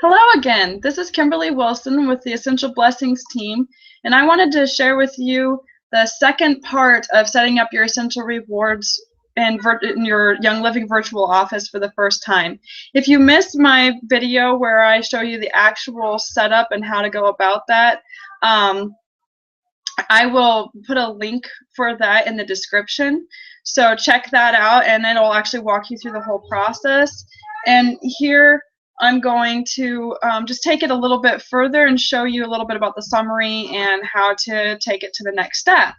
Hello again. This is Kimberly Wilson with the Essential Blessings team, and I wanted to share with you the second part of setting up your Essential Rewards in your Young Living virtual office for the first time. If you missed my video where I show you the actual setup and how to go about that, I will put a link for that in the description. So check that out, and it'll actually walk you through the whole process. And here I'm going to just take it a little bit further and show you a little bit about the summary and how to take it to the next step.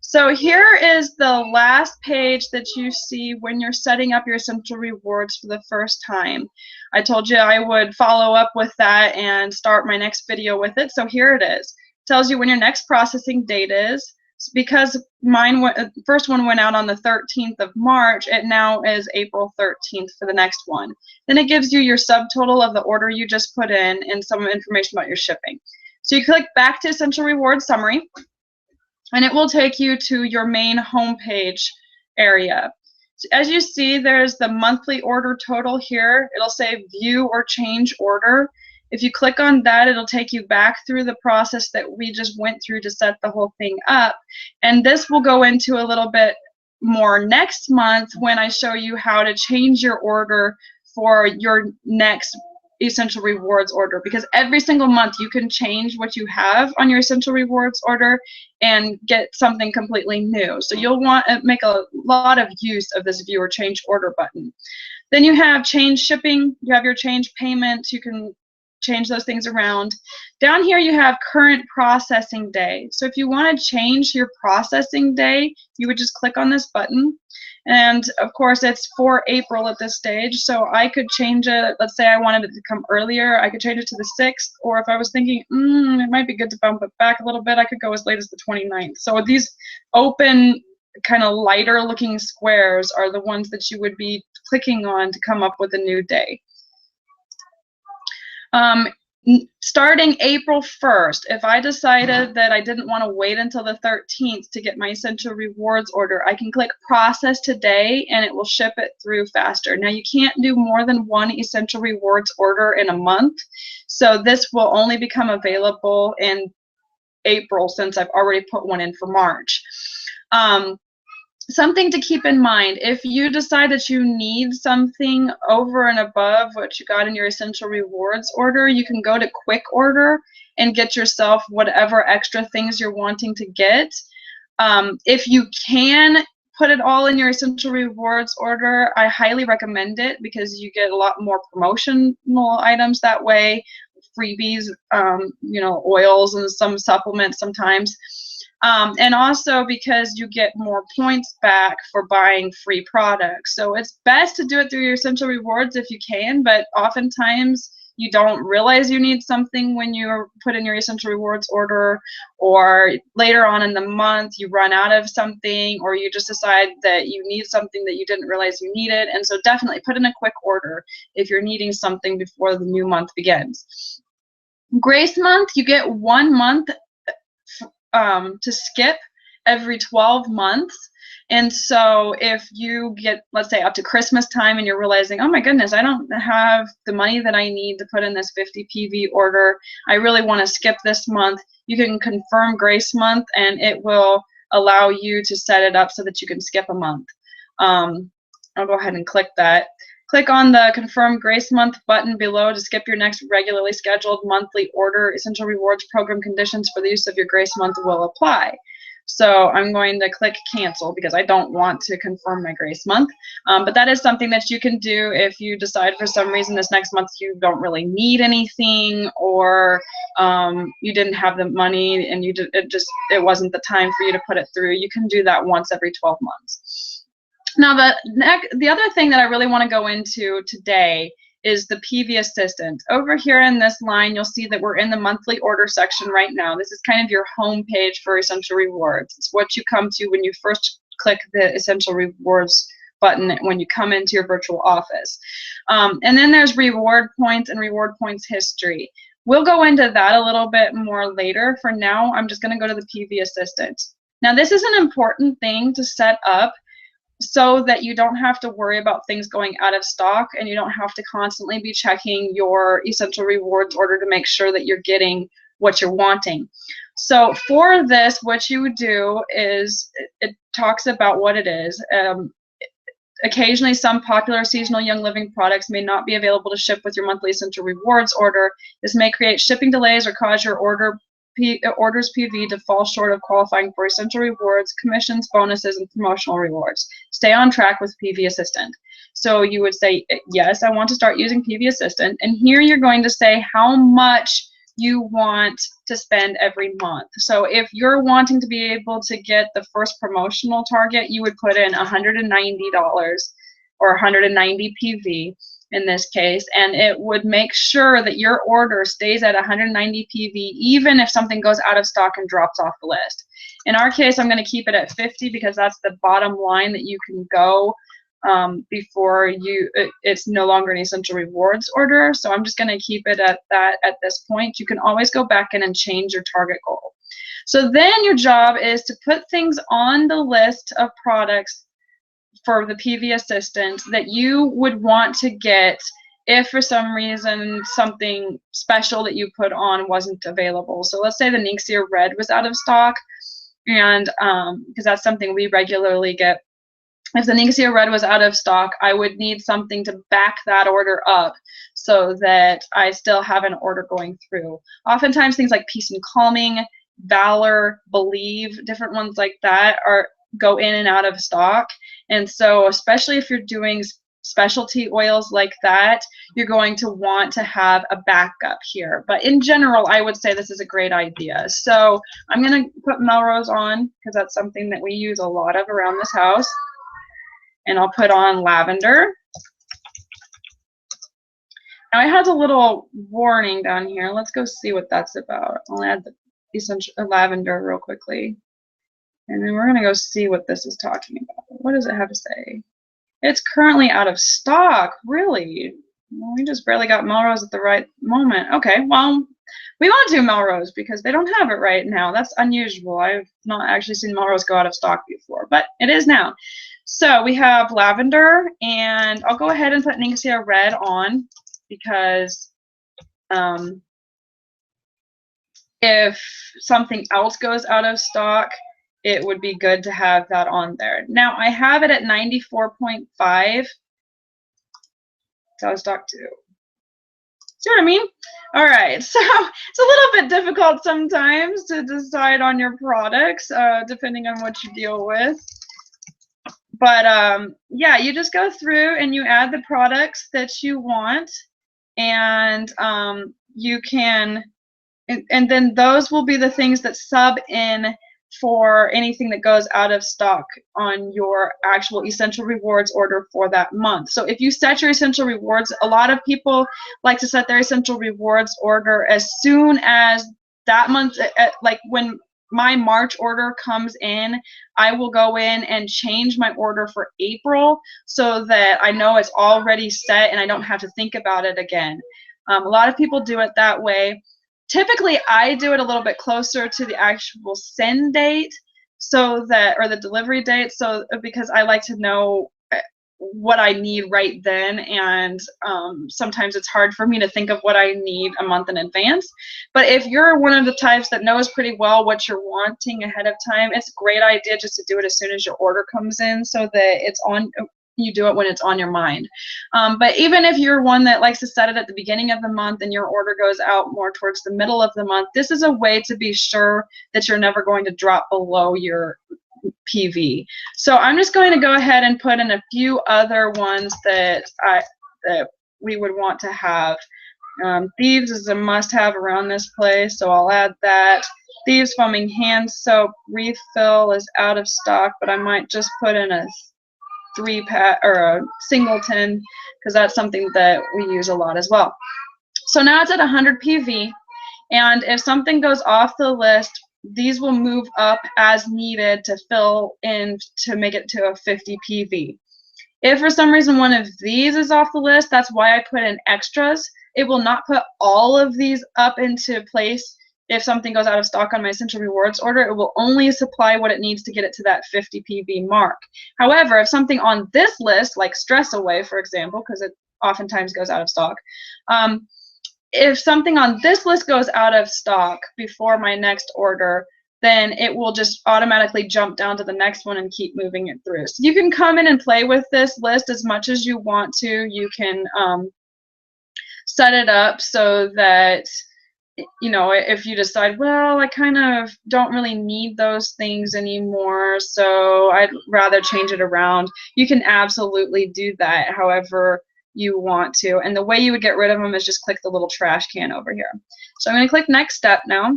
So here is the last page that you see when you're setting up your Essential Rewards for the first time. I told you I would follow up with that and start my next video with it, so here it is. It tells you when your next processing date is. Because first one went out on the 13th of March, it now is April 13th for the next one. Then it gives you your subtotal of the order you just put in and some information about your shipping. So you click back to Essential Rewards Summary, and it will take you to your main homepage area. So as you see, there's the monthly order total here. It'll say View or Change Order. If you click on that, it'll take you back through the process that we just went through to set the whole thing up. And this will go into a little bit more next month when I show you how to change your order for your next Essential Rewards order, because every single month you can change what you have on your Essential Rewards order and get something completely new. So you'll want to make a lot of use of this View or Change Order button. Then you have Change Shipping, you have your change payments, you can change those things around. Down here you have current processing day. So if you want to change your processing day, you would just click on this button. And of course it's for April at this stage, so I could change it. Let's say I wanted it to come earlier, I could change it to the 6th, or if I was thinking it might be good to bump it back a little bit, I could go as late as the 29th. So these open kind of lighter looking squares are the ones that you would be clicking on to come up with a new day. Starting April 1st, if I decided that I didn't want to wait until the 13th to get my Essential Rewards order, I can click Process Today and it will ship it through faster. Now you can't do more than one Essential Rewards order in a month, so this will only become available in April since I've already put one in for March. Something to keep in mind, if you decide that you need something over and above what you got in your Essential Rewards order, you can go to Quick Order and get yourself whatever extra things you're wanting to get. If you can put it all in your Essential Rewards order, I highly recommend it because you get a lot more promotional items that way, freebies, you know, oils and some supplements sometimes. And also because you get more points back for buying free products. So it's best to do it through your Essential Rewards if you can, but oftentimes you don't realize you need something when you put in your Essential Rewards order, or later on in the month you run out of something, or you just decide that you need something that you didn't realize you needed. And so definitely put in a quick order if you're needing something before the new month begins. Grace month, you get 1 month to skip every 12 months. And so if you get, let's say, up to Christmas time and you're realizing, oh my goodness, I don't have the money that I need to put in this 50 PV order, I really want to skip this month, you can confirm Grace month and it will allow you to set it up so that you can skip a month. I'll go ahead and click that. Click on the Confirm Grace Month button below to skip your next regularly scheduled monthly order. Essential Rewards program conditions for the use of your Grace Month will apply. So I'm going to click Cancel because I don't want to confirm my Grace Month. But that is something that you can do if you decide for some reason this next month you don't really need anything, or you didn't have the money and it wasn't the time for you to put it through. You can do that once every 12 months. Now, the other thing that I really want to go into today is the PV Assistant. Over here in this line, you'll see that we're in the monthly order section right now. This is kind of your home page for Essential Rewards. It's what you come to when you first click the Essential Rewards button when you come into your virtual office. And then there's reward points and reward points history. We'll go into that a little bit more later. For now, I'm just going to go to the PV Assistant. Now, this is an important thing to set up so that you don't have to worry about things going out of stock, and you don't have to constantly be checking your essential rewards order to make sure that you're getting what you're wanting. So for this, what you would do is, it talks about what it is. Occasionally, some popular seasonal Young Living products may not be available to ship with your monthly essential rewards order. This may create shipping delays or cause your order's PV to fall short of qualifying for essential rewards, commissions, bonuses, and promotional rewards. Stay on track with PV Assistant. So you would say, yes, I want to start using PV Assistant. And here you're going to say how much you want to spend every month. So if you're wanting to be able to get the first promotional target, you would put in $190 or 190 PV in this case, and it would make sure that your order stays at 190 PV even if something goes out of stock and drops off the list. In our case, I'm going to keep it at 50 because that's the bottom line that you can go before it's no longer an essential rewards order. So I'm just going to keep it at that at this point. You can always go back in and change your target goal. So then your job is to put things on the list of products for the PV Assistant that you would want to get if for some reason something special that you put on wasn't available. So let's say the Nixia Red was out of stock, and because that's something we regularly get. If the Nixia Red was out of stock, I would need something to back that order up so that I still have an order going through. Oftentimes things like Peace and Calming, Valor, Believe, different ones like that go in and out of stock. And so especially if you're doing specialty oils like that, you're going to want to have a backup here. But in general, I would say this is a great idea. So I'm going to put Melrose on because that's something that we use a lot of around this house. And I'll put on Lavender. Now it has a little warning down here. Let's go see what that's about. I'll add the essential lavender real quickly. And then we're going to go see what this is talking about. What does it have to say? It's currently out of stock. Really? Well, we just barely got Melrose at the right moment. Okay, well, we won't do Melrose because they don't have it right now. That's unusual. I've not actually seen Melrose go out of stock before, but it is now. So we have Lavender, and I'll go ahead and put Nixia Red on because if something else goes out of stock, it would be good to have that on there. Now I have it at 94.5. It's out of stock too. See what I mean? All right, so it's a little bit difficult sometimes to decide on your products depending on what you deal with. But yeah, you just go through and you add the products that you want, and you can, and then those will be the things that sub in for anything that goes out of stock on your actual essential rewards order for that month. So if you set your essential rewards, a lot of people like to set their essential rewards order as soon as that month, like when my March order comes in, I will go in and change my order for April so that I know it's already set and I don't have to think about it again. A lot of people do it that way. Typically, I do it a little bit closer to the actual send date, so that, or the delivery date, so because I like to know what I need right then, and sometimes it's hard for me to think of what I need a month in advance. But if you're one of the types that knows pretty well what you're wanting ahead of time, it's a great idea just to do it as soon as your order comes in, so that it's on. You do it when it's on your mind. But even if you're one that likes to set it at the beginning of the month and your order goes out more towards the middle of the month, this is a way to be sure that you're never going to drop below your PV. So I'm just going to go ahead and put in a few other ones that we would want to have. Thieves is a must-have around this place, so I'll add that. Thieves Foaming Hand Soap refill is out of stock, but I might just put in a 3-pack or a singleton because that's something that we use a lot as well. So now it's at 100 PV, and if something goes off the list, these will move up as needed to fill in to make it to a 50 PV. If for some reason one of these is off the list, that's why I put in extras. It will not put all of these up into place if something goes out of stock on my Essential Rewards order, it will only supply what it needs to get it to that 50 PV mark. However, if something on this list, like Stress Away, for example, because it oftentimes goes out of stock, if something on this list goes out of stock before my next order, then it will just automatically jump down to the next one and keep moving it through. So you can come in and play with this list as much as you want to. You can set it up so that, you know, if you decide, well, I kind of don't really need those things anymore, so I'd rather change it around, you can absolutely do that however you want to. And the way you would get rid of them is just click the little trash can over here. So I'm going to click Next Step now.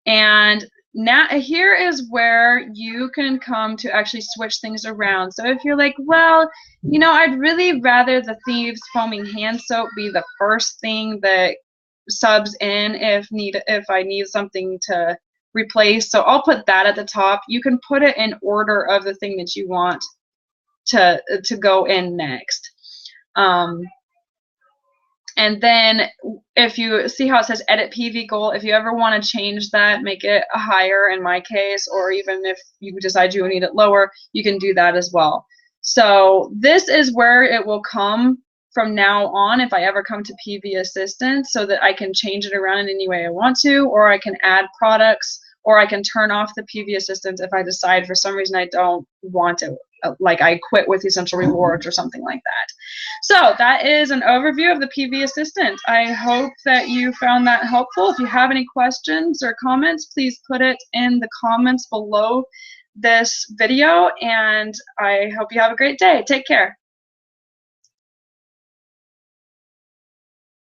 And now here is where you can come to actually switch things around. So if you're like, well, you know, I'd really rather the Thieves Foaming Hand Soap be the first thing that subs in if I need something to replace, so I'll put that at the top. You can put it in order of the thing that you want to go in next. And then if you see how it says edit PV goal, if you ever want to change that, make it higher in my case, or even if you decide you need it lower, you can do that as well. So this is where it will come from now on if I ever come to PV Assistant, so that I can change it around in any way I want to, or I can add products, or I can turn off the PV Assistant if I decide for some reason I don't want it, like I quit with Essential Rewards or something like that. So that is an overview of the PV Assistant. I hope that you found that helpful. If you have any questions or comments, please put it in the comments below this video, and I hope you have a great day. Take care.